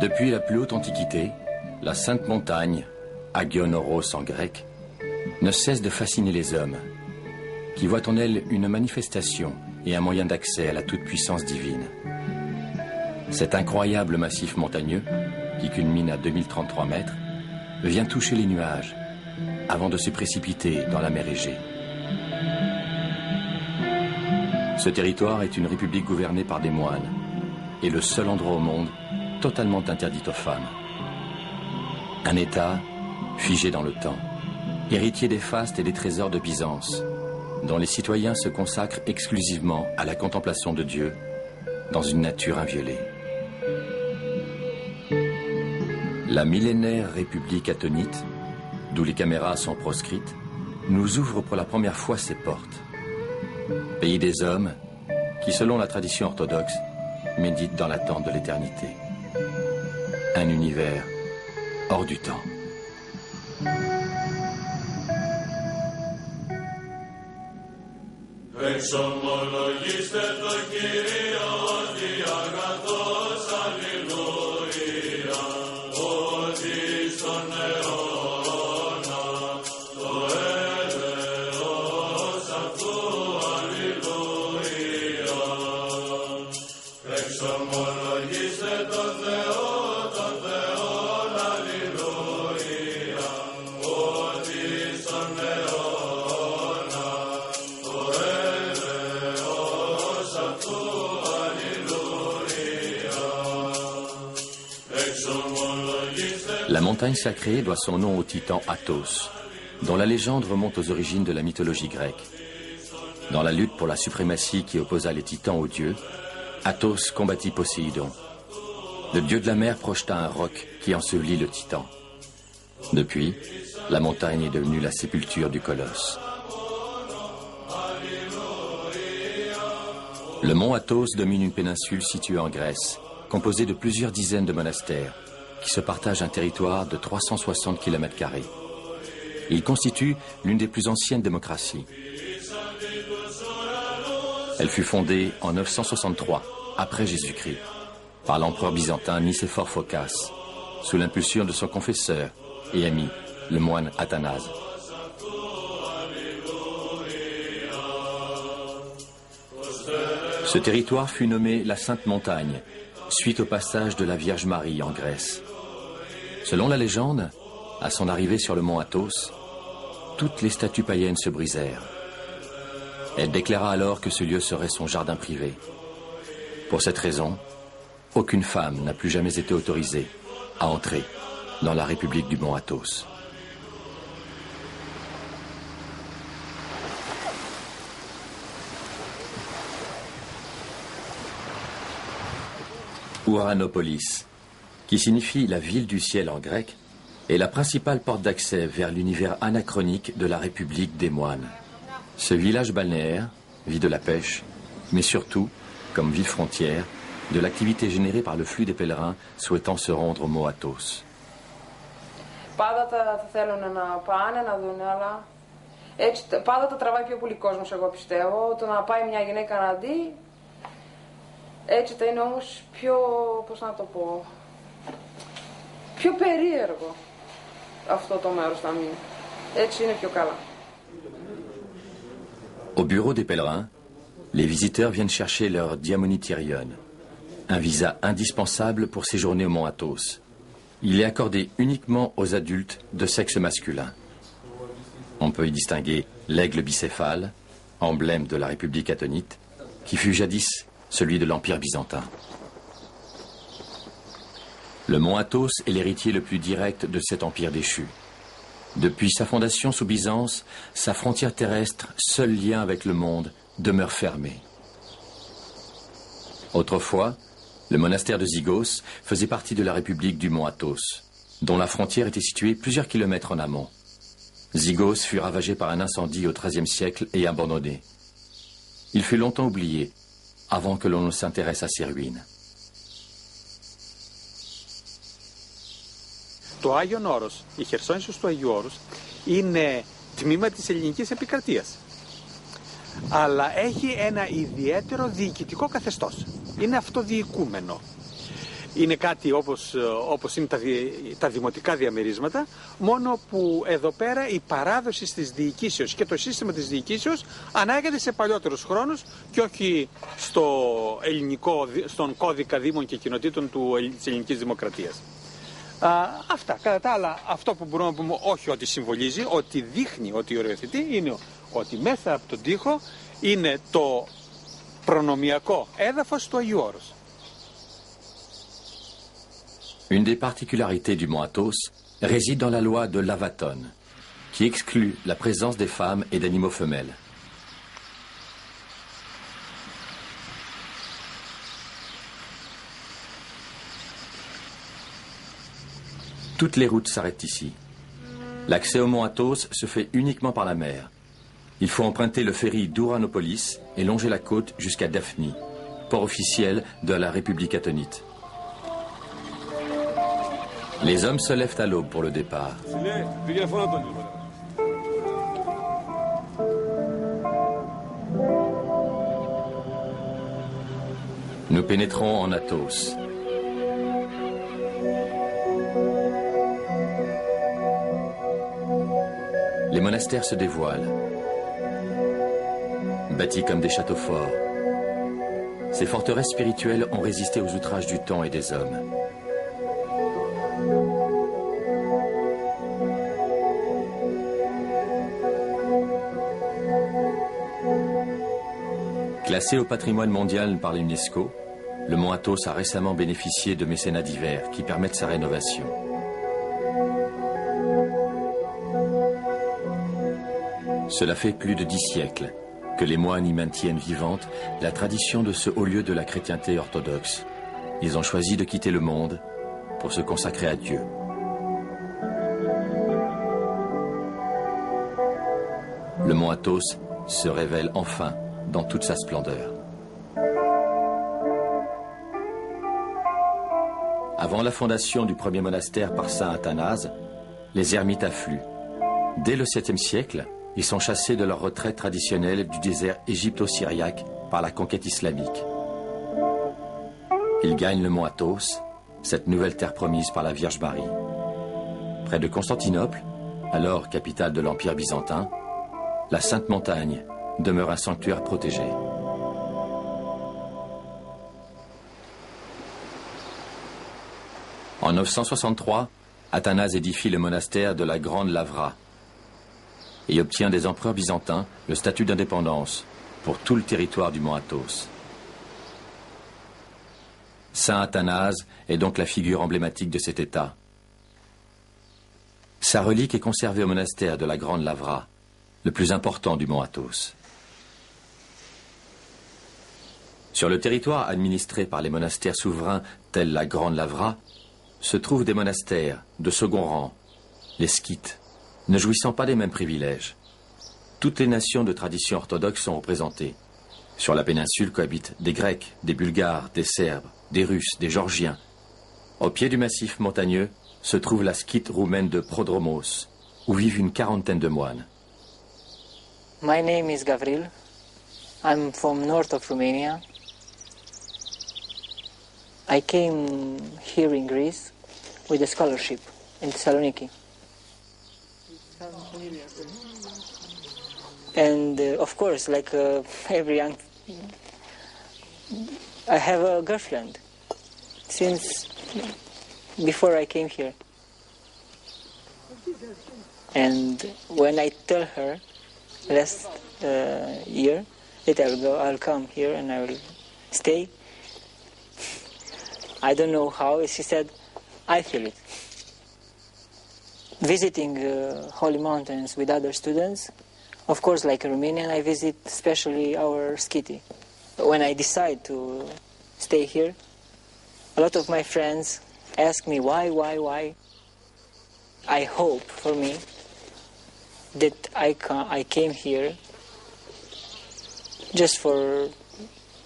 Depuis la plus haute antiquité, la Sainte Montagne, Agion Oros en grec, ne cesse de fasciner les hommes, qui voient en elle une manifestation et un moyen d'accès à la toute-puissance divine. Cet incroyable massif montagneux, qui culmine à 2033 mètres, vient toucher les nuages avant de se précipiter dans la mer Égée. Ce territoire est une république gouvernée par des moines et le seul endroit au monde totalement interdit aux femmes. Un État figé dans le temps, héritier des fastes et des trésors de Byzance, dont les citoyens se consacrent exclusivement à la contemplation de Dieu dans une nature inviolée. La millénaire République athénite, d'où les caméras sont proscrites, nous ouvre pour la première fois ses portes. Pays des hommes qui, selon la tradition orthodoxe, méditent dans l'attente de l'éternité. Un univers hors du temps. Εξομολογήστε το Κύριο ότι αγαθός αλληλούια, ότι στον αιώνα το έλεος αυτού αλληλούια. Εξομολογήστε το Θεό, τον Θεόν αλληλούια, ότι στον αιώνα La montagne sacrée doit son nom au titan Athos, dont la légende remonte aux origines de la mythologie grecque. Dans la lutte pour la suprématie qui opposa les titans aux dieux, Athos combattit Poséidon. Le dieu de la mer projeta un roc qui ensevelit le titan. Depuis, la montagne est devenue la sépulture du colosse. Le mont Athos domine une péninsule située en Grèce, composée de plusieurs dizaines de monastères, qui se partagent un territoire de 360 km². Il constitue l'une des plus anciennes démocraties. Elle fut fondée en 963, après Jésus-Christ, par l'empereur byzantin Nicéphore Phocas, sous l'impulsion de son confesseur et ami, le moine Athanase. Ce territoire fut nommé la Sainte Montagne, suite au passage de la Vierge Marie en Grèce. Selon la légende, à son arrivée sur le mont Athos, toutes les statues païennes se brisèrent. Elle déclara alors que ce lieu serait son jardin privé. Pour cette raison, aucune femme n'a plus jamais été autorisée à entrer dans la République du mont Athos. Ouranopolis, qui signifie la ville du ciel en grec, est la principale porte d'accès vers l'univers anachronique de la République des moines. Ce village balnéaire vit de la pêche, mais surtout, comme ville frontière, de l'activité générée par le flux des pèlerins souhaitant se rendre au mont Athos. Πάντα θα θέλουν να πάνε, να δουν, αλλά έτσι πάντα τα τραβάει πιο πολύ κόσμος, εγώ πιστεύω. Το να πάει μια γυναίκα να δει, έτσι θα είναι όμως πιο, πώς να το πω, πιο περίεργο αυτό το μέρος θα μείνει. Έτσι είναι πιο καλά. Au bureau des pèlerins, les visiteurs viennent chercher leur diamonityrion, un visa indispensable pour séjourner au mont Athos. Il est accordé uniquement aux adultes de sexe masculin. On peut y distinguer l'aigle bicéphale, emblème de la République athénite, qui fut jadis celui de l'Empire byzantin. Le mont Athos est l'héritier le plus direct de cet empire déchu. Depuis sa fondation sous Byzance, sa frontière terrestre, seul lien avec le monde, demeure fermée. Autrefois, le monastère de Zygos faisait partie de la République du mont Athos, dont la frontière était située plusieurs kilomètres en amont. Zygos fut ravagé par un incendie au XIIIe siècle et abandonné. Il fut longtemps oublié, avant que l'on ne s'intéresse à ses ruines. Το Άγιον Όρος, η Χερσόνησος του Αγίου Όρους, είναι τμήμα της ελληνικής επικρατείας. αλλά έχει ένα ιδιαίτερο διοικητικό καθεστώς. Είναι αυτοδιοικούμενο. Είναι κάτι όπως είναι τα δημοτικά διαμερίσματα, μόνο που εδώ πέρα η παράδοση της διοικήσεως και το σύστημα της διοικήσεως ανάγεται σε παλιότερους χρόνους και όχι στον κώδικα δήμων και κοινοτήτων της ελληνικής δημοκρατίας. Αυτά. Κατά τα άλλα, αυτό που μπορούμε να πούμε όχι ότι συμβολίζει, ότι δείχνει, ότι οριοθετεί, είναι ότι μέσα από τον τοίχο είναι το προνομιακό έδαφος του Αγίου Όρους. Une des particularités du mont Athos réside dans la loi de Lavaton, qui exclut la présence des femmes et d'animaux femelles. Toutes les routes s'arrêtent ici. L'accès au mont Athos se fait uniquement par la mer. Il faut emprunter le ferry d'Ouranopolis et longer la côte jusqu'à Daphni, port officiel de la République attonite. Les hommes se lèvent à l'aube pour le départ. Nous pénétrons en Athos. Les monastères se dévoilent, bâtis comme des châteaux forts. Ces forteresses spirituelles ont résisté aux outrages du temps et des hommes. Classé au patrimoine mondial par l'UNESCO, le mont Athos a récemment bénéficié de mécénats divers qui permettent sa rénovation. Cela fait plus de 10 siècles que les moines y maintiennent vivante la tradition de ce haut lieu de la chrétienté orthodoxe. Ils ont choisi de quitter le monde pour se consacrer à Dieu. Le mont Athos se révèle enfin dans toute sa splendeur. Avant la fondation du premier monastère par saint Athanase, les ermites affluent. Dès le 7e siècle, ils sont chassés de leur retraite traditionnelle du désert égypto-syriaque par la conquête islamique. Ils gagnent le mont Athos, cette nouvelle terre promise par la Vierge Marie. Près de Constantinople, alors capitale de l'Empire byzantin, la Sainte Montagne demeure un sanctuaire protégé. En 963, Athanase édifie le monastère de la Grande Lavra et obtient des empereurs byzantins le statut d'indépendance pour tout le territoire du mont Athos. Saint Athanase est donc la figure emblématique de cet État. Sa relique est conservée au monastère de la Grande Lavra, le plus important du mont Athos. Sur le territoire administré par les monastères souverains tels la Grande Lavra, se trouvent des monastères de second rang, les skythes, ne jouissant pas des mêmes privilèges. Toutes les nations de tradition orthodoxe sont représentées. Sur la péninsule cohabitent des Grecs, des Bulgares, des Serbes, des Russes, des Géorgiens. Au pied du massif montagneux se trouve la skythe roumaine de Prodromos, où vivent une quarantaine de moines. My name is Gavril. I'm from north of Romania. I came here in Greece with a scholarship in Thessaloniki. And of course, like every young, I have a girlfriend since before I came here. And when I tell her last year that I'll come here and I will stay, I don't know how, she said, I feel it. Visiting holy mountains with other students, of course, like a Romanian, I visit especially our skiti. When I decide to stay here, a lot of my friends ask me why. I hope for me that I came here just for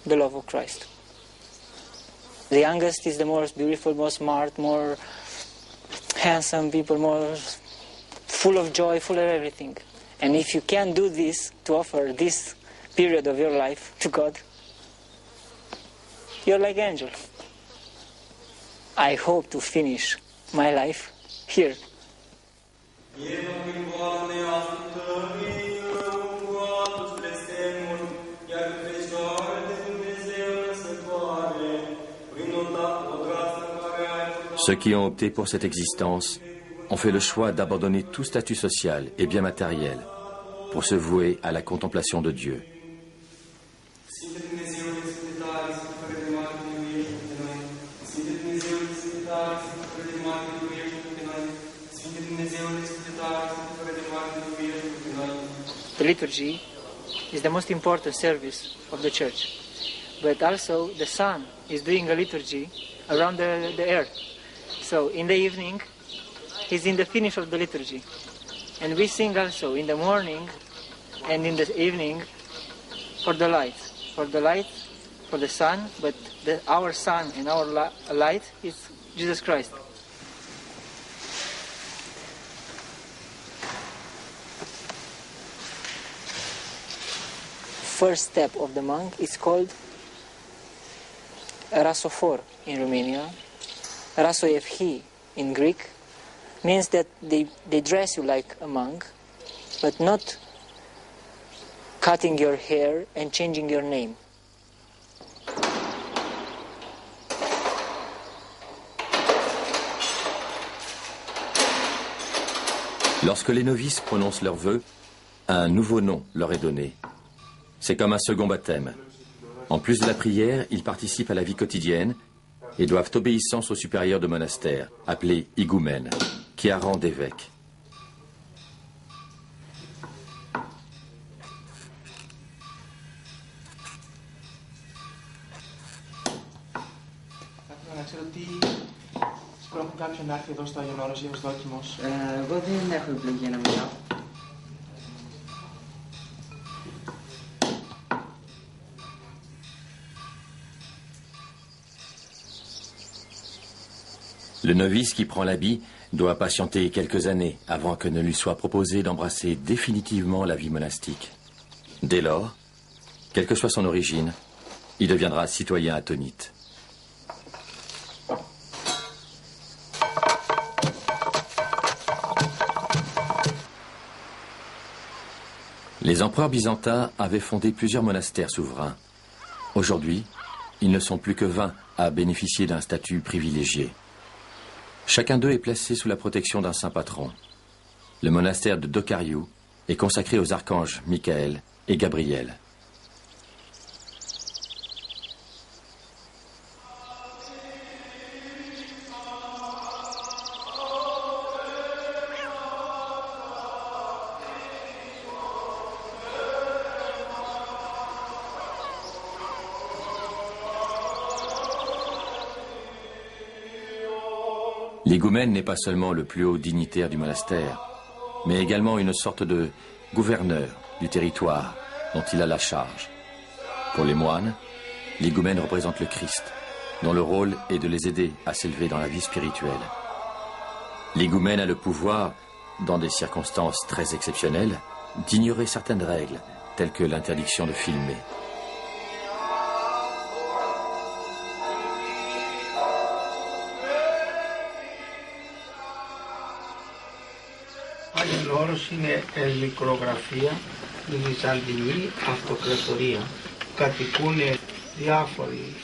the love of Christ. The youngest is the most beautiful, most smart, more handsome people, more full of joy, full of everything. And if you can do this, to offer this period of your life to God, you're like angel. I hope to finish my life here. Ceux qui ont opté pour cette existence ont fait le choix d'abandonner tout statut social et bien matériel pour se vouer à la contemplation de Dieu. The liturgy is the most important service of the church, but also the sun is doing a liturgy around the earth. So in the evening, he's in the finish of the liturgy. And we sing also in the morning and in the evening for the light, for the sun, but our sun and our light is Jesus Christ. First step of the monk is called rasophor in Romania. Rasoevhi in Greek means that they dress you like a monk, but not cutting your hair and changing your name. Lorsque les novices prononcent leurs vœux, un nouveau nom leur est donné. C'est comme un second baptême. En plus de la prière, ils participent à la vie quotidienne et doivent obéissance au supérieur de monastère, appelé higoumène, qui a rang d'évêque. Εγώ δεν έχω επιλογή για να μιλάω. Le novice qui prend l'habit doit patienter quelques années avant que ne lui soit proposé d'embrasser définitivement la vie monastique. Dès lors, quelle que soit son origine, il deviendra citoyen attonite. Les empereurs byzantins avaient fondé plusieurs monastères souverains. Aujourd'hui, ils ne sont plus que 20 à bénéficier d'un statut privilégié. Chacun d'eux est placé sous la protection d'un saint patron. Le monastère de Dokariou est consacré aux archanges Michael et Gabriel. L'higoumène n'est pas seulement le plus haut dignitaire du monastère, mais également une sorte de gouverneur du territoire dont il a la charge. Pour les moines, l'higoumène représente le Christ, dont le rôle est de les aider à s'élever dans la vie spirituelle. L'higoumène a le pouvoir, dans des circonstances très exceptionnelles, d'ignorer certaines règles, telles que l'interdiction de filmer. Άλλος όρος είναι ελικρογραφία, η Βυζαντινή αυτοκρατορία. Κατοικούν διάφοροι